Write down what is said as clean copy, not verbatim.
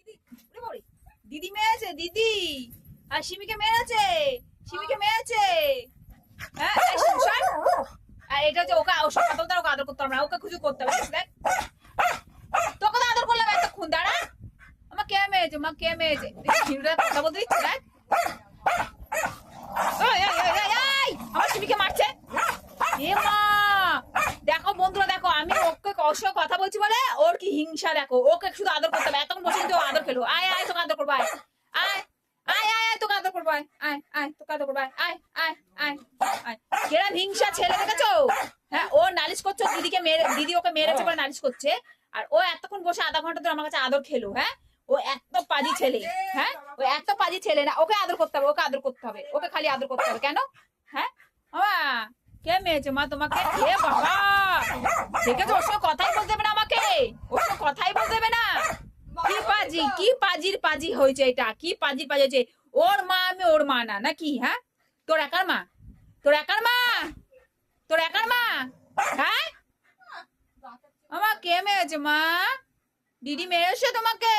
দিদি দিদি মেরেছে, দিদি আর সিমিকে মেরেছে, সিমিকে মেরেছে। হ্যাঁ আর এটা হচ্ছে ওকে ওসব কথা ওকে আদর করতে হবে না, ওকে খুঁজে করতে হবে। দেখ তোকে তো আদর করলাম এতক্ষণ, দাঁড়া। আমার কে মেরেছে, মা কে মেরেছে, কথা বলতে দিচ্ছে। দেখ আমার সিমিকে মারছে। এ মা দেখো বন্ধুরা, দেখো আমি ওকে অসহ কথা বলছি বলে ওর কি হিংসা, দেখো ওকে শুধু আদর করতে হবে। এতক্ষণ বসে কিন্তু আদর খেলো। আয় আয় তোকে আদর করবো, আয় আয় আয় আয় তোকে আদর করবো, আয় আয় আয় তোকে আদর করবো, আয় আয় আয় আয়। কিরম হিংসা ছেলে, দেখেছো? হ্যাঁ ও নালিশ করছো দিদিকে মেরে, দিদি ওকে মেরেছে বলে নালিশ করছে। আর ও এতক্ষণ বসে আধা ঘন্টা ধরে আমার কাছে আদর খেলো। হ্যাঁ ও এত পাজি ছেলে, হ্যাঁ ও এত পাজি ছেলে না। ওকে আদর করতে হবে, ওকে আদর করতে হবে, ওকে খালি আদর করতে হবে। কেন? হ্যাঁ কে মেরেছে মা তোমাকে? হে বাবা, দেখেছো ওর সঙ্গে কথাই বলতে দেবে না আমাকে, ওর সঙ্গে কথাই বলতে দেবে না। কি পাজি, কি পাজির পাজি হয়েছে এটা, কি পাজির পাজি হয়েছে। ওর মা আমি ওর মা না নাকি? হ্যাঁ তোর একার মা, তোর একার মা, তোর একার মা। হ্যাঁ আমার কে মেরেছে মা? দিদি মেরেছে তোমাকে?